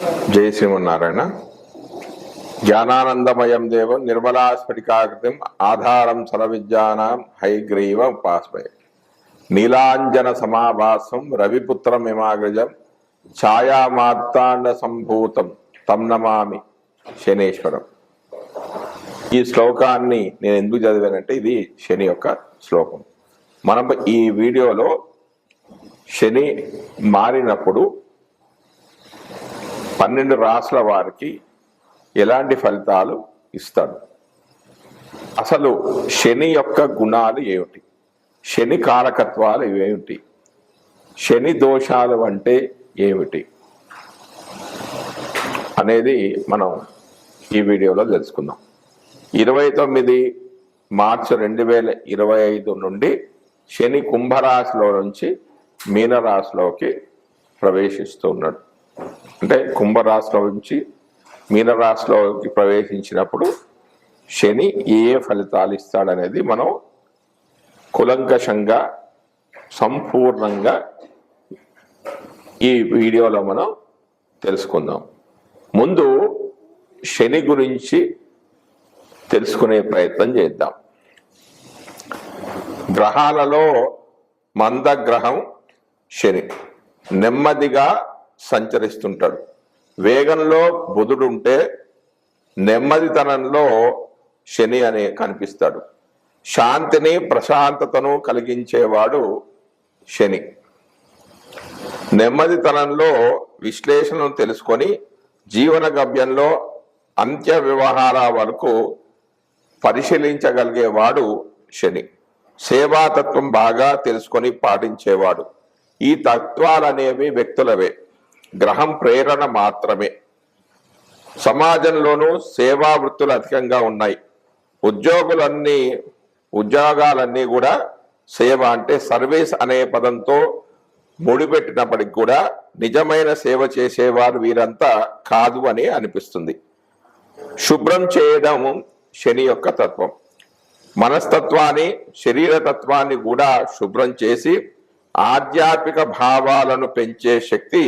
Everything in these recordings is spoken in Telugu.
జై శ్రీమన్నారాయణ. జ్ఞానానందమయం దేవం నిర్మలాస్ఫటికాకృతిం ఆధారం సర్వవిద్యానాం హైగ్రీవ ఉపాస్మయే. నీలాంజన సమాభాసం రవిపుత్రమిమాగ్రజం ఛాయామార్తాండ సంభూతం తం నమామి శనేశ్వరం. ఈ శ్లోకాన్ని నేను ఎందుకు చదివానంటే ఇది శని యొక్క శ్లోకం. మనం ఈ వీడియోలో శని మారినప్పుడు 12 రాశుల వారికి ఎలాంటి ఫలితాలు ఇస్తాడు, అసలు శని యొక్క గుణాలు ఏమిటి, శని కారకత్వాలు ఏమిటి, శని దోషాలు అంటే ఏమిటి అనేది మనం ఈ వీడియోలో తెలుసుకుందాం. 29 మార్చి 2025 నుండి శని కుంభరాశిలో నుంచి మీనరాశిలోకి ప్రవేశిస్తున్నాడు. అంటే కుంభరాశిలో నుంచి మీనరాశిలోకి ప్రవేశించినప్పుడు శని ఏ ఫలితాలు ఇస్తాడనేది మనం కులంకషంగా సంపూర్ణంగా ఈ వీడియోలో మనం తెలుసుకుందాం. ముందు శని గురించి తెలుసుకునే ప్రయత్నం చేద్దాం. గ్రహాలలో మందగ్రహం శని నెమ్మదిగా సంచరిస్తుంటాడు. వేగంలో బుధుడు ఉంటే నెమ్మదితనంలో శని అనే కనిపిస్తాడు. శాంతిని ప్రశాంతతను కలిగించేవాడు శని. నెమ్మదితనంలో విశ్లేషణను తెలుసుకొని జీవన గమ్యంలో అంత్య వ్యవహార వరకు పరిశీలించగలిగేవాడు శని. సేవాతత్వం బాగా తెలుసుకొని పాటించేవాడు. ఈ తత్వాలనేవి వ్యక్తులవే, గ్రహం ప్రేరణ మాత్రమే. సమాజంలోనూ సేవా వృత్తులు అధికంగా ఉన్నాయి. ఉద్యోగాలన్నీ కూడా సేవ అంటే సర్వీస్ అనే పదంతో ముడిపెట్టినప్పటికి కూడా నిజమైన సేవ చేసేవారు వీరంతా కాదు అని అనిపిస్తుంది. శుభ్రం చేయడం శని యొక్క తత్వం. మనస్తత్వాన్ని శరీర తత్వాన్ని కూడా శుభ్రం చేసి ఆధ్యాత్మిక భావాలను పెంచే శక్తి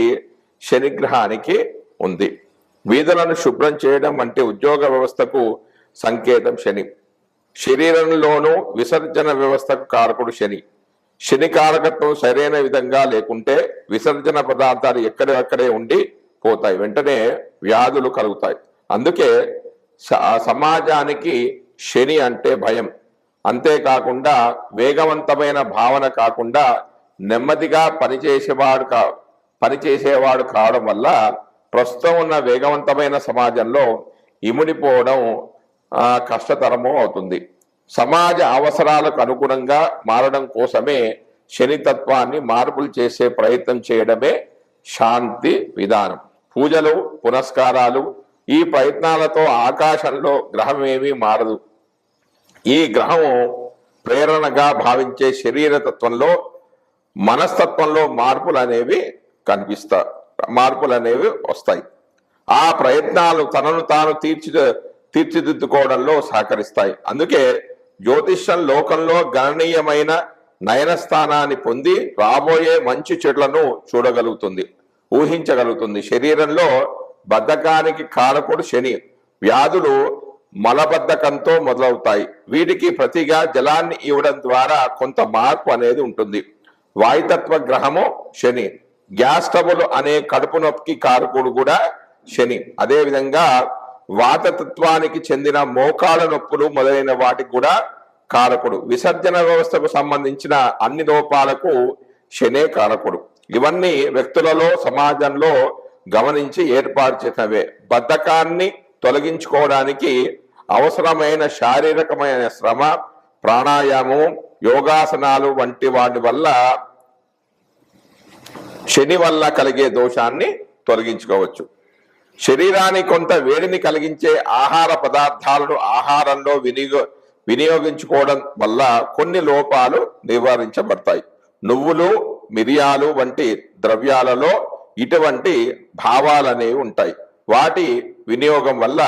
శనిగ్రహానికి ఉంది. వీధులను శుభ్రం చేయడం అంటే ఉద్యోగ వ్యవస్థకు సంకేతం శని. శరీరంలోనూ విసర్జన వ్యవస్థకు కారకుడు శని. శని కారకత్వం సరైన విధంగా లేకుంటే విసర్జన పదార్థాలు ఎక్కడెక్కడే ఉండి పోతాయి, వెంటనే వ్యాధులు కలుగుతాయి. అందుకే సమాజానికి శని అంటే భయం. అంతేకాకుండా వేగవంతమైన భావన కాకుండా నెమ్మదిగా పనిచేసేవాడు కావడం వల్ల ప్రస్తుతం ఉన్న వేగవంతమైన సమాజంలో ఇముడిపోవడం కష్టతరము అవుతుంది. సమాజ అవసరాలకు అనుగుణంగా మారడం కోసమే శనితత్వాన్ని మార్పులు చేసే ప్రయత్నం చేయడమే శాంతి విధానం. పూజలు పునస్కారాలు ఈ ప్రయత్నాలతో ఆకాశంలో గ్రహం ఏమీ మారదు. ఈ గ్రహం ప్రేరణగా భావించే శరీర తత్వంలో మనస్తత్వంలో మార్పులు అనేవి వస్తాయి. ఆ ప్రయత్నాలు తనను తాను తీర్చిదిద్దుకోవడంలో సహకరిస్తాయి. అందుకే జ్యోతిష్యం లోకంలో గణనీయమైన నయనస్థానాన్ని పొంది రాబోయే మంచి చెట్లను చూడగలుగుతుంది, ఊహించగలుగుతుంది. శరీరంలో బద్ధకానికి కారకుడు శని. వ్యాధులు మలబద్ధకంతో మొదలవుతాయి. వీటికి ప్రతిగా జలాన్ని ఇవ్వడం ద్వారా కొంత మార్పు అనేది ఉంటుంది. వాయుతత్వ గ్రహము శని. గ్యాస్ ట్రబుల్ అనే కడుపు నొప్పికి కారకుడు కూడా శని. అదేవిధంగా వాతతత్వానికి చెందిన మోకాళ్ళ నొప్పులు మొదలైన వాటికి కూడా కారకుడు. విసర్జన వ్యవస్థకు సంబంధించిన అన్ని లోపాలకు శనే కారకుడు. ఇవన్నీ వ్యక్తులలో సమాజంలో గమనించి ఏర్పాటు చేసినవే. బద్ధకాన్ని తొలగించుకోవడానికి అవసరమైన శారీరకమైన శ్రమ, ప్రాణాయామం, యోగాసనాలు వంటి వాటి వల్ల శని వల్ల కలిగే దోషాన్ని తొలగించుకోవచ్చు. శరీరానికి కొంత వేడిని కలిగించే ఆహార పదార్థాలను ఆహారంలో వినియోగించుకోవడం వల్ల కొన్ని లోపాలు నివారించబడతాయి. నువ్వులు, మిరియాలు వంటి ద్రవ్యాలలో ఇటువంటి భావాలనేవి ఉంటాయి. వాటి వినియోగం వల్ల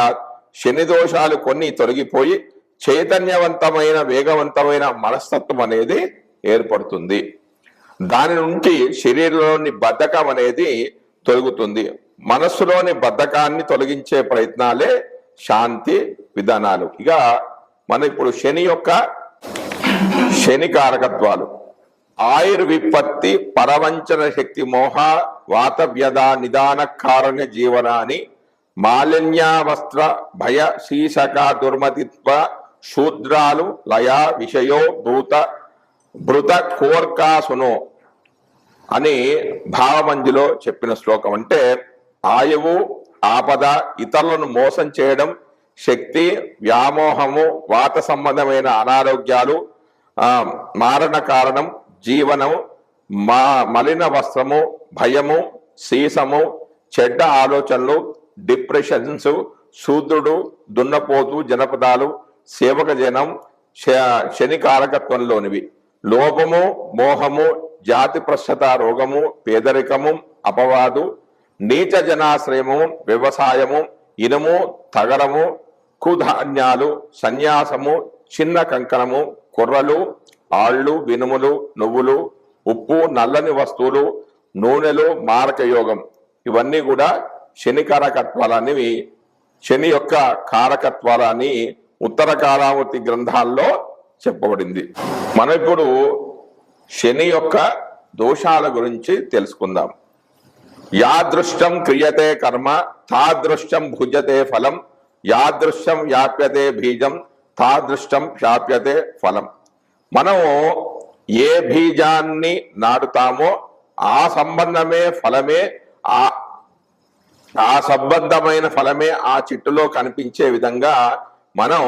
శని దోషాలు కొన్ని తొలగిపోయి చైతన్యవంతమైన వేగవంతమైన మనస్తత్వం అనేది ఏర్పడుతుంది. దాని నుండి శరీరంలోని బద్ధకం అనేది తొలగుతుంది. మనస్సులోని బద్ధకాన్ని తొలగించే ప్రయత్నాలే శాంతి విధానాలు. ఇక మన ఇప్పుడు శని కారకత్వాలు: ఆయుర్విపత్తి, పరవంచన శక్తి, మోహ, వాత వ్యధ, నిదాన కారణ్య జీవనాన్ని, మాలిన్యావస్త్ర, భయ, శీశక, దుర్మతిత్వ, శూద్రాలు, లయ, విషయో, భృత కోర్కాసునో అని భావమంజులో చెప్పిన శ్లోకం. అంటే ఆయువు, ఆపద, ఇతరులను మోసం చేయడం, శక్తి, వ్యామోహము, వాత సంబంధమైన అనారోగ్యాలు, మారణ కారణం, జీవనం, మలిన వస్త్రము, భయము, సీసము, చెడ్డ ఆలోచనలు, డిప్రెషన్స్, శూద్రుడు, దున్నపోతు, జనపదాలు, సేవక జనం శని కారకత్వంలోనివి. లోభము, మోహము, జాతి ప్రశ్నత రోగము, పేదరికము, అపవాదు, నీచ జనాశ్రయము, వ్యవసాయము, ఇనుము, తగరము, కుధాన్యాలు, సన్యాసము, చిన్న కంకణము, కుర్రలు, ఆళ్ళు, వినుములు, నువ్వులు, ఉప్పు, నల్లని వస్తువులు, నూనెలు, మారక యోగం, ఇవన్నీ కూడా శని కారకత్వాలనేవి. శని యొక్క కారకత్వాలని ఉత్తర కాలామూర్తి గ్రంథాల్లో చెప్పబడింది. మనం ఇప్పుడు శని యొక్క దోషాల గురించి తెలుసుకుందాం. యాదృష్టం క్రియతే కర్మ, తాదృష్టం భుజతే ఫలం, యాదృష్టం వ్యాప్యతే బీజం, తాదృష్టం శాప్యతే ఫలం. మనం ఏ బీజాన్ని నాటుతామో ఆ సంబంధమే ఫలమే, ఆ సంబంధమైన ఫలమే ఆ చెట్టులో కనిపించే విధంగా మనం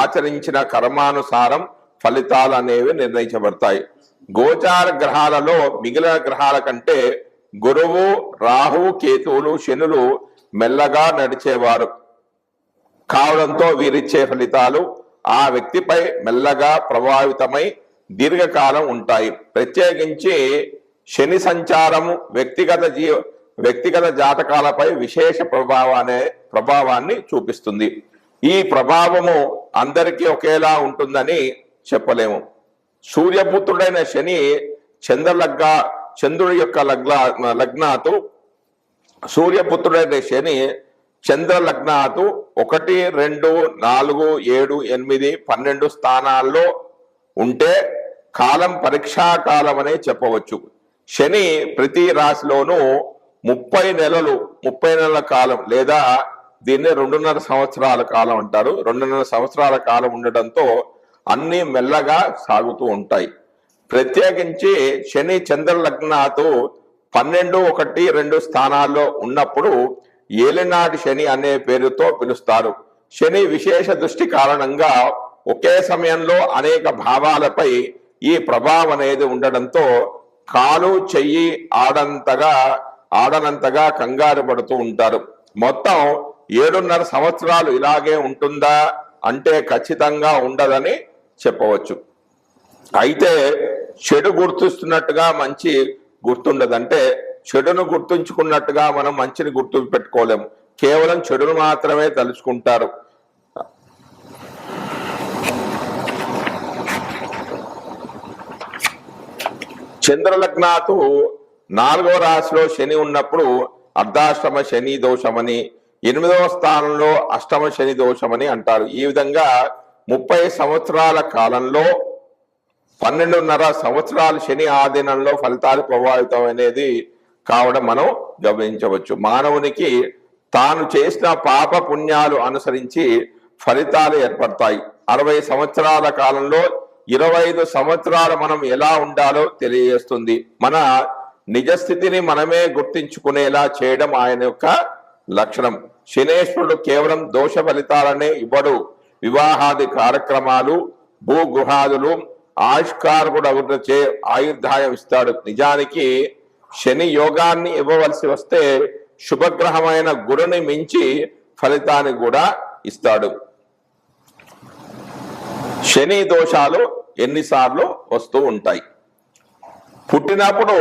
ఆచరించిన కర్మానుసారం ఫలితాలు అనేవి నిర్ణయించబడతాయి. గోచార గ్రహాలలో మిగిలిన గ్రహాల కంటే గురువు, రాహు, కేతువులు, శనులు మెల్లగా నడిచేవారు కావడంతో వీరిచ్చే ఫలితాలు ఆ వ్యక్తిపై మెల్లగా ప్రభావితమై దీర్ఘకాలం ఉంటాయి. ప్రత్యేకించి శని సంచారము వ్యక్తిగత జాతకాలపై విశేష ప్రభావాన్ని చూపిస్తుంది. ఈ ప్రభావము అందరికీ ఒకేలా ఉంటుందని చెప్పలేము. సూర్యపుత్రుడైన శని చంద్రుడి యొక్క లగ్నాతు సూర్యపుత్రుడైన శని చంద్ర లగ్నాతు 1, 2, 4, 7, 8, 12 స్థానాల్లో ఉంటే కాలం పరీక్షా కాలం అనే చెప్పవచ్చు. శని ప్రతి రాశిలోనూ 30 నెలల కాలం లేదా దీన్ని 2.5 సంవత్సరాల కాలం అంటారు. 2.5 సంవత్సరాల కాలం ఉండడంతో అన్ని మెల్లగా సాగుతూ ఉంటాయి. ప్రత్యేకించి శని చంద్ర లగ్నాతు 12, 1, 2 స్థానాల్లో ఉన్నప్పుడు ఏలినాటి శని అనే పేరుతో పిలుస్తారు. శని విశేష దృష్టి కారణంగా ఒకే సమయంలో అనేక భావాలపై ఈ ప్రభావం అనేది ఉండడంతో కాలు చెయ్యి ఆడనంతగా కంగారు పడుతూ ఉంటారు. మొత్తం 7.5 సంవత్సరాలు ఇలాగే ఉంటుందా అంటే ఖచ్చితంగా ఉండదని చెప్పవచ్చు. అయితే చెడు గుర్తిస్తున్నట్టుగా మంచి గుర్తుండదంటే చెడును గుర్తుంచుకున్నట్టుగా మనం మంచిని గుర్తు పెట్టుకోలేము. కేవలం చెడును మాత్రమే తలుచుకుంటారు. చంద్రలగ్నాతు 4వ రాశిలో శని ఉన్నప్పుడు అర్ధాష్టమ శని దోషమని, 8వ స్థానంలో అష్టమ శని దోషమని అంటారు. ఈ విధంగా 30 సంవత్సరాల కాలంలో 12.5 సంవత్సరాలు శని ఆధీనంలో ఫలితాలు ప్రభావితం అనేది కావడం మనం గమనించవచ్చు. మానవునికి తాను చేసిన పాప పుణ్యాలు అనుసరించి ఫలితాలు ఏర్పడతాయి. 60 సంవత్సరాల కాలంలో 25 సంవత్సరాలు మనం ఎలా ఉండాలో తెలియజేస్తుంది. మన నిజస్థితిని మనమే గుర్తించుకునేలా చేయడం ఆయన యొక్క లక్షణం. శనేశ్వరుడు కేవలం దోష ఫలితాలనే ఇవ్వడు. వివాహాది కార్యక్రమాలు, భూగృహాదులు, ఆయుష్కారకుడు అభివృద్ధి ఆయుర్దాయం ఇస్తాడు. నిజానికి శని యోగాన్ని ఇవ్వవలసి వస్తే శుభగ్రహమైన గురుని మించి ఫలితాన్ని కూడా ఇస్తాడు. శని దోషాలు ఎన్నిసార్లు వస్తూ ఉంటాయి? పుట్టినప్పుడు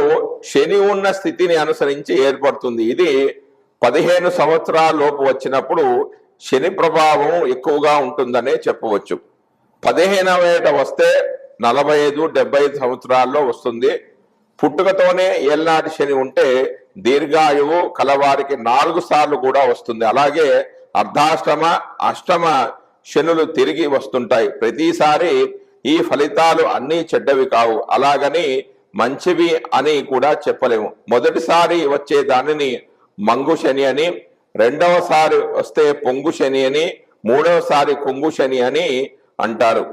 శని ఉన్న స్థితిని అనుసరించి ఏర్పడుతుంది. ఇది 15 సంవత్సరాల లోపు వచ్చినప్పుడు శని ప్రభావం ఎక్కువగా ఉంటుందనే చెప్పవచ్చు. 15వ ఏట వస్తే 45, 75 సంవత్సరాల్లో వస్తుంది. పుట్టుకతోనే ఏళ్ళనాటి శని ఉంటే దీర్ఘాయువు కలవారికి 4 సార్లు కూడా వస్తుంది. అలాగే అర్ధాష్టమ అష్టమ శనులు తిరిగి వస్తుంటాయి. ప్రతిసారి ఈ ఫలితాలు అన్నీ చెడ్డవి కావు, అలాగని మంచివి అని కూడా చెప్పలేము. మొదటిసారి వచ్చే దానిని మంగు శని అని, రెండవసారి వస్తే పొంగు శని అని, మూడవసారి కుంగు శని అని అంటారు.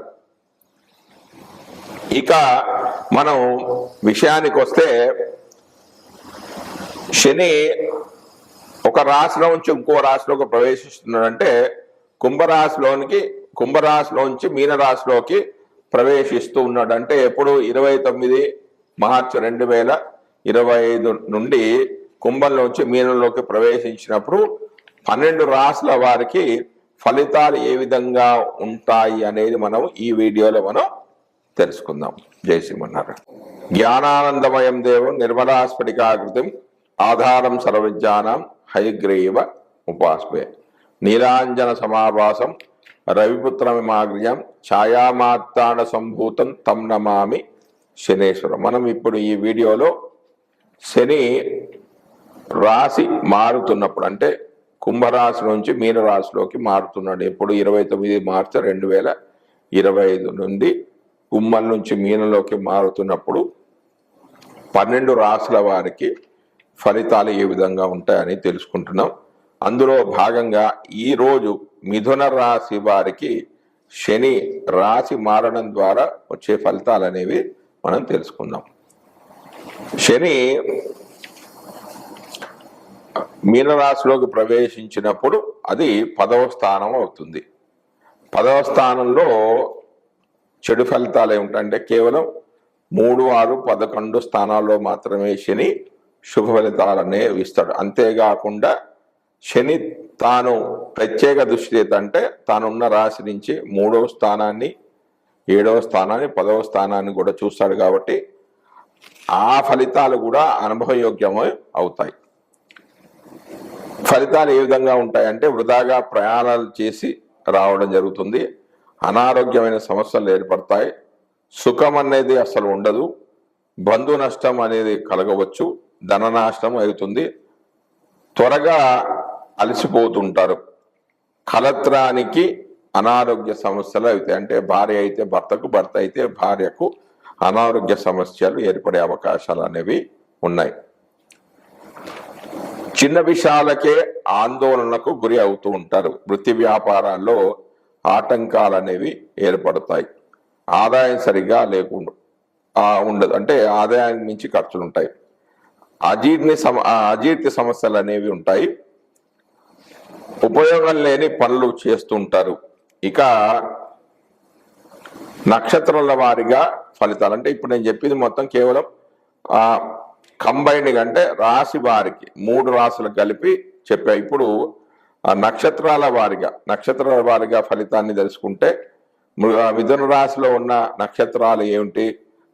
ఇక మనం విషయానికి వస్తే, శని ఒక రాశిలో నుంచి ఇంకో రాశిలోకి ప్రవేశిస్తున్నాడంటే కుంభరాశిలోంచి మీనరాశిలోకి ప్రవేశిస్తూ ఉన్నాడు. అంటే ఎప్పుడు 29 మార్చి 2025 నుండి కుంభంలోంచి మీనంలోకి ప్రవేశించినప్పుడు 12 రాశుల వారికి ఫలితాలు ఏ విధంగా ఉంటాయి అనేది మనం ఈ వీడియోలో మనం తెలుసుకుందాం. జై శ్రీమన్నారాయణ. జ్ఞానానందమయం దేవం నిర్మలాస్ఫటికాకృతిం ఆధారం సర్వవిద్యానాం హయగ్రీవ ఉపాస్మే నీలాంజన సమాభాసం రవిపుత్రమిమాగ్ర్యం ఛాయామాత్తాండ సంభూతం తం నమామి శనేశ్వరం. మనం ఇప్పుడు ఈ వీడియోలో శని రాశి మారుతున్నప్పుడు, అంటే కుంభరాశి నుంచి మీనరాశిలోకి మారుతున్నాడు. ఎప్పుడు 29 మార్చి 2025 నుండి కుంభం నుంచి మీనంలోకి మారుతున్నప్పుడు 12 రాశుల వారికి ఫలితాలు ఏ విధంగా ఉంటాయని తెలుసుకుంటున్నాం. అందులో భాగంగా ఈరోజు మిథున రాశి వారికి శని రాశి మారడం ద్వారా వచ్చే ఫలితాలు అనేవి మనం తెలుసుకుందాం. శని మీనరాశిలోకి ప్రవేశించినప్పుడు అది 10వ స్థానం అవుతుంది. 10వ స్థానంలో చెడు ఫలితాలు ఏమిటంటే కేవలం 3, 6, 11 స్థానాల్లో మాత్రమే శని శుభ ఫలితాలనే ఇస్తాడు. అంతేకాకుండా శని తాను ప్రత్యేక దృష్టి అంటే తానున్న రాశి నుంచి 3వ స్థానాన్ని, 7వ స్థానాన్ని, 10వ స్థానాన్ని కూడా చూస్తాడు. కాబట్టి ఆ ఫలితాలు కూడా అనుభవయోగ్యమే అవుతాయి. ఫలితాలు ఏ విధంగా ఉంటాయంటే వృధాగా ప్రయాణాలు చేసి రావడం జరుగుతుంది, అనారోగ్యమైన సమస్యలు ఏర్పడతాయి, సుఖం అనేది అసలు ఉండదు, బంధు నష్టం అనేది కలగవచ్చు, ధన నాశనం అవుతుంది, త్వరగా అలసిపోతుంటారు, కలత్రానికి అనారోగ్య సమస్యలు అవుతాయి. అంటే భార్య అయితే భర్తకు, భర్త అయితే భార్యకు అనారోగ్య సమస్యలు ఏర్పడే అవకాశాలు అనేవి ఉన్నాయి. చిన్న విషయాలకే ఆందోళనకు గురి అవుతూ ఉంటారు. వృత్తి వ్యాపారాల్లో ఆటంకాలు అనేవి ఏర్పడతాయి. ఆదాయం సరిగా లేకుండా ఉండదు, అంటే ఆదాయాన్ని మించి ఖర్చులు ఉంటాయి. అజీర్తి సమస్యలు అనేవి ఉంటాయి. ఉపయోగం లేని పనులు చేస్తుంటారు. ఇక నక్షత్రాల వారిగా ఫలితాలు, అంటే ఇప్పుడు నేను చెప్పింది మొత్తం కేవలం కంబైన్డ్, అంటే రాశి వారికి 3 రాశులు కలిపి చెప్పా. ఇప్పుడు నక్షత్రాల వారిగా ఫలితాన్ని తెలుసుకుంటే, మిథున రాశిలో ఉన్న నక్షత్రాలు ఏమిటి?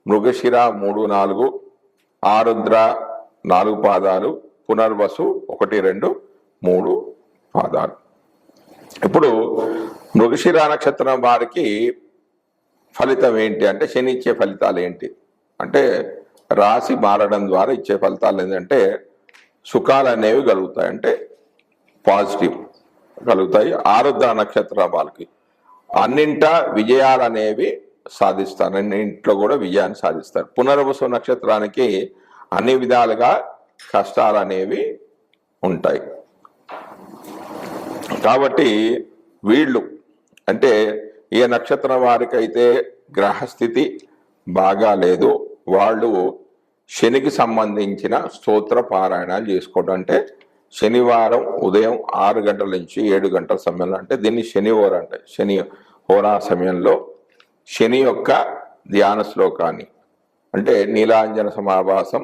మృగశిర 3, 4, ఆరుద్ర 4 పాదాలు, పునర్వసు 1, 2, 3 పాదాలు. ఇప్పుడు మృగశిర నక్షత్రం వారికి ఫలితం ఏంటి అంటే, శని ఇచ్చే ఫలితాలు ఏంటి అంటే, రాశి మారడం ద్వారా ఇచ్చే ఫలితాలు ఏంటంటే సుఖాలు అనేవి కలుగుతాయి, అంటే పాజిటివ్ కలుగుతాయి. ఆరుద్ర నక్షత్రం వాళ్ళకి అన్నింట విజయాలు అనేవి సాధిస్తారు, అన్నింట్లో కూడా విజయాన్ని సాధిస్తారు. పునర్వసు నక్షత్రానికి అన్ని విధాలుగా కష్టాలు అనేవి ఉంటాయి. కాబట్టి వీళ్ళు, అంటే ఏ నక్షత్రం వారికి అయితే గ్రహస్థితి బాగా లేదు, వాళ్ళు శనికి సంబంధించిన స్తోత్ర పారాయణాలు చేసుకోవడం. అంటే శనివారం ఉదయం 6 గంటల నుంచి 7 గంటల సమయంలో, అంటే దీన్ని శని హోర అంటే శని హోరా సమయంలో శని యొక్క ధ్యాన శ్లోకాన్ని, అంటే నీలాంజన సమాభాసం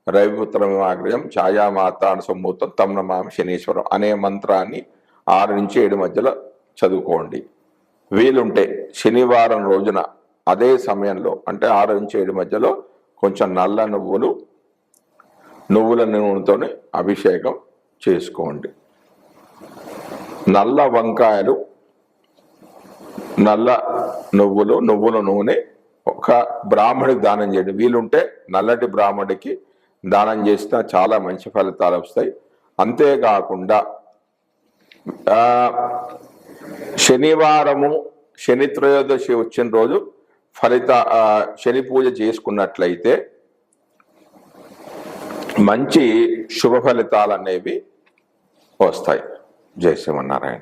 రవిపుత్రమిమాగ్ర్యం ఛాయామాత్తాండ సంభూతం తం నమామి శనీశ్వరం అనే మంత్రాన్ని 6 నుంచి 7 మధ్యలో చదువుకోండి. వీలుంటే శనివారం రోజున అదే సమయంలో, అంటే 6 నుంచి 7 మధ్యలో కొంచెం నల్ల నువ్వుల నూనెతో అభిషేకం చేసుకోండి. నల్ల వంకాయలు, నల్ల నువ్వుల నూనె ఒక బ్రాహ్మడికి దానం చేయండి. వీలుంటే నల్లటి బ్రాహ్మడికి దానం చేసినా చాలా మంచి ఫలితాలు వస్తాయి. అంతేకాకుండా శనివారము శని త్రయోదశి వచ్చిన రోజు శని పూజ చేసుకున్నట్లయితే మంచి శుభ ఫలితాలు అనేవి వస్తాయి. జై శ్రీమన్నారాయణ.